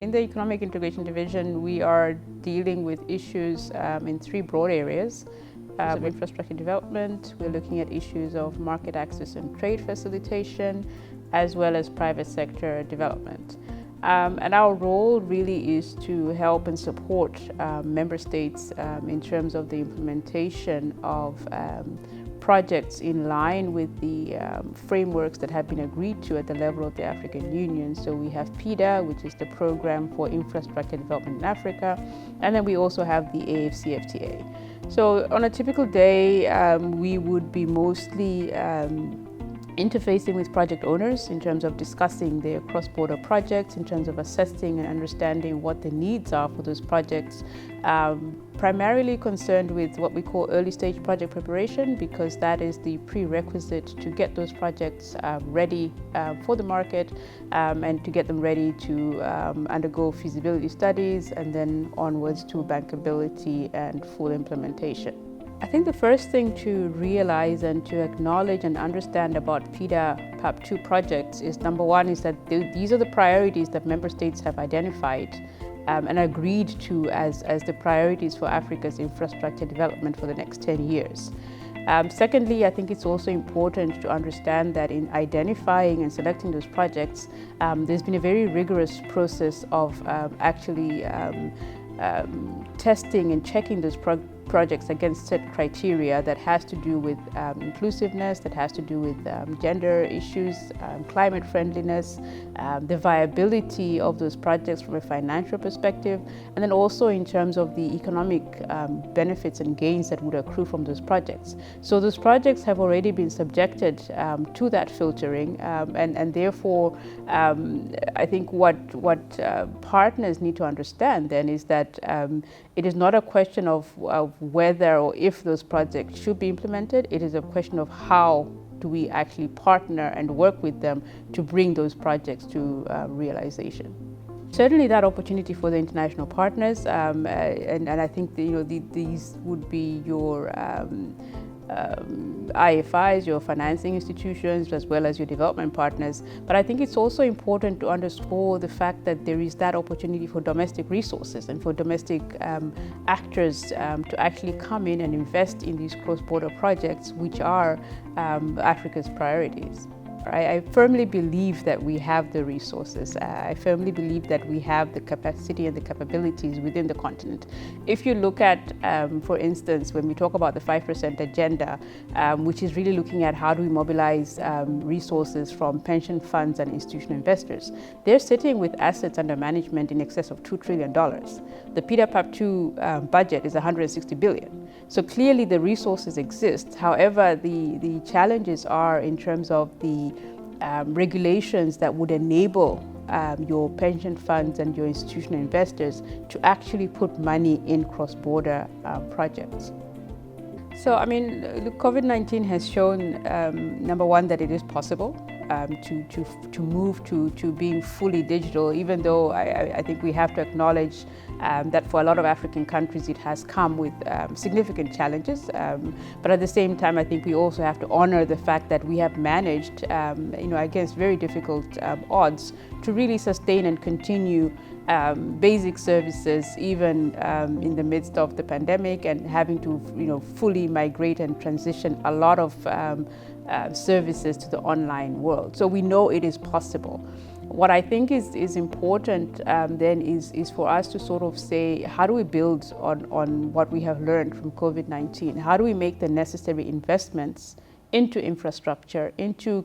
In the Economic Integration Division, we are dealing with issues in three broad areas. Of infrastructure development, we're looking at issues of market access and trade facilitation, as well as private sector development. And our role really is to help and support member states in terms of the implementation of projects in line with the frameworks that have been agreed to at the level of the African Union. So we have PIDA, which is the Program for Infrastructure Development in Africa, and then we also have the AFCFTA. So on a typical day, we would be mostly interfacing with project owners in terms of discussing their cross-border projects, in terms of assessing and understanding what the needs are for those projects, primarily concerned with what we call early stage project preparation, because that is the prerequisite to get those projects ready for the market and to get them ready to undergo feasibility studies and then onwards to bankability and full implementation. I think the first thing to realize and to acknowledge and understand about PIDA PAP2 projects is, number one, is that these are the priorities that member states have identified and agreed to as the priorities for Africa's infrastructure development for the next 10 years. Secondly, I think it's also important to understand that in identifying and selecting those projects, there's been a very rigorous process of actually testing and checking those projects against set criteria that has to do with inclusiveness, that has to do with gender issues, climate friendliness, the viability of those projects from a financial perspective, and then also in terms of the economic benefits and gains that would accrue from those projects. So those projects have already been subjected to that filtering, and therefore I think what partners need to understand then is that it is not a question of whether or if those projects should be implemented. It is a question of how do we actually partner and work with them to bring those projects to realization. Certainly that opportunity for the international partners, and I think these would be your IFIs, your financing institutions, as well as your development partners. But I think it's also important to underscore the fact that there is that opportunity for domestic resources and for domestic actors to actually come in and invest in these cross-border projects, which are Africa's priorities. I firmly believe that we have the resources. I firmly believe that we have the capacity and the capabilities within the continent. If you look at, for instance, when we talk about the 5% agenda, which is really looking at how do we mobilize resources from pension funds and institutional investors, they're sitting with assets under management in excess of $2 trillion. The PIDA PAP2 budget is $160 billion. So clearly the resources exist. However, the challenges are in terms of the regulations that would enable your pension funds and your institutional investors to actually put money in cross-border projects. So, I mean, COVID-19 has shown, number one, that it is possible to move to being fully digital, even though I think we have to acknowledge that for a lot of African countries it has come with significant challenges. But at the same time, I think we also have to honor the fact that we have managed, against very difficult odds, to really sustain and continue basic services even in the midst of the pandemic, and having to fully migrate and transition a lot of services to the online world. So we know it is possible. What I think is important then is for us to sort of say, how do we build on what we have learned from COVID-19? How do we make the necessary investments into infrastructure, into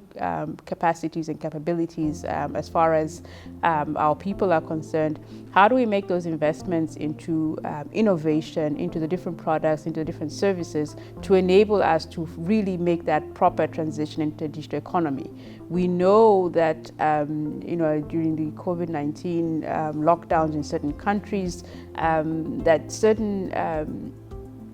capacities and capabilities as far as our people are concerned? How do we make those investments into innovation, into the different products, into the different services to enable us to really make that proper transition into a digital economy? We know that during the COVID-19 lockdowns in certain countries, that certain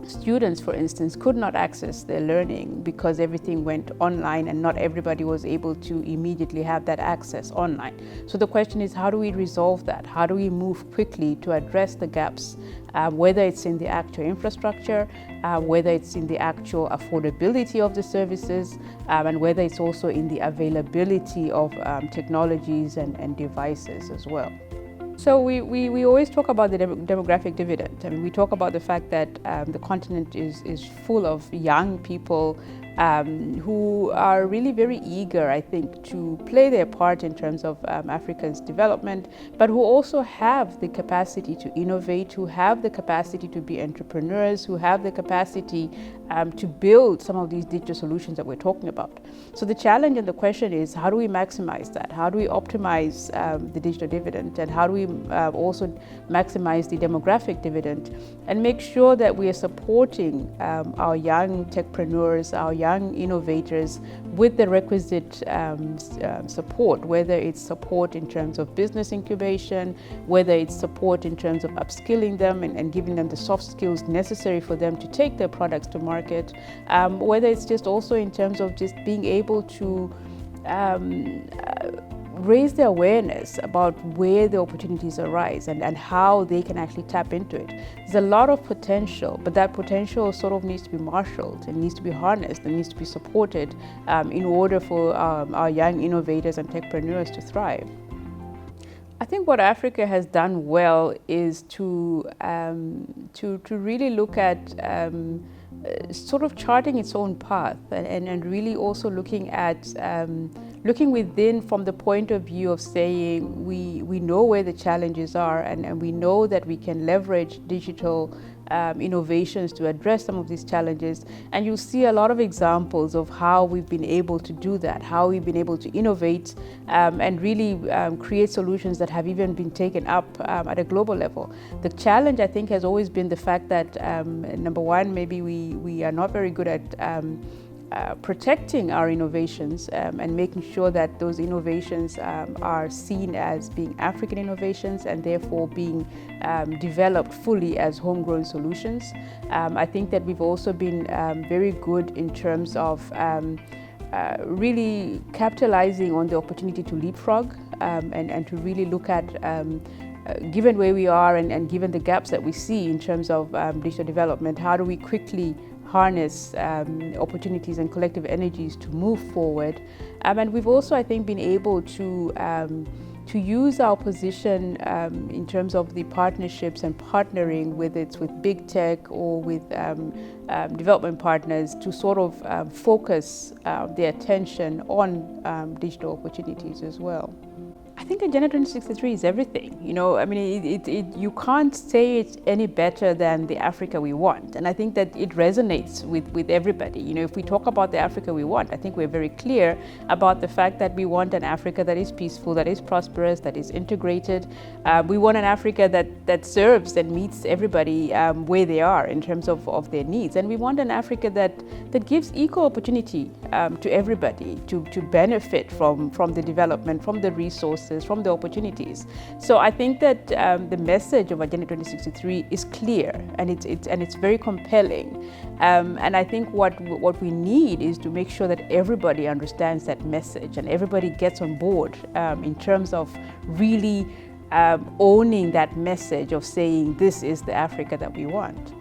students, for instance, could not access their learning because everything went online and not everybody was able to immediately have that access online. So the question is, how do we resolve that? How do we move quickly to address the gaps, whether it's in the actual infrastructure, whether it's in the actual affordability of the services, and whether it's also in the availability of technologies and devices as well. So we always talk about the demographic dividend. I mean, we talk about the fact that the continent is full of young people who are really very eager, I think, to play their part in terms of Africa's development, but who also have the capacity to innovate, who have the capacity to be entrepreneurs, who have the capacity to build some of these digital solutions that we're talking about. So the challenge and the question is, how do we maximize that? How do we optimize the digital dividend? And how do we also maximize the demographic dividend and make sure that we are supporting our young techpreneurs, our young innovators with the requisite support, whether it's support in terms of business incubation, whether it's support in terms of upskilling them and giving them the soft skills necessary for them to take their products to market, whether it's just also in terms of just being able to raise the awareness about where the opportunities arise and how they can actually tap into it. There's a lot of potential, but that potential sort of needs to be marshaled, it needs to be harnessed, it needs to be supported in order for our young innovators and techpreneurs to thrive. I think what Africa has done well is to really look at sort of charting its own path and really also looking at looking within from the point of view of saying we know where the challenges are and we know that we can leverage digital innovations to address some of these challenges, and you'll see a lot of examples of how we've been able to do that, how we've been able to innovate and really create solutions that have even been taken up at a global level. The challenge, I think, has always been the fact that number one, maybe we are not very good at protecting our innovations and making sure that those innovations are seen as being African innovations and therefore being developed fully as homegrown solutions. I think that we've also been very good in terms of really capitalizing on the opportunity to leapfrog and to really look at given where we are and given the gaps that we see in terms of digital development, how do we quickly harness opportunities and collective energies to move forward. And we've also, I think, been able to use our position in terms of the partnerships and partnering, whether it's with big tech or with development partners, to sort of focus their attention on digital opportunities as well. I think Agenda 2063 is everything. You know, I mean, you can't say it any better than the Africa we want. And I think that it resonates with everybody. You know, if we talk about the Africa we want, I think we're very clear about the fact that we want an Africa that is peaceful, that is prosperous, that is integrated. We want an Africa that serves and meets everybody where they are in terms of their needs. And we want an Africa that gives equal opportunity to everybody to benefit from the development, from the resources, from the opportunities. So I think that the message of Agenda 2063 is clear and it's very compelling. And I think what we need is to make sure that everybody understands that message and everybody gets on board in terms of really owning that message of saying this is the Africa that we want.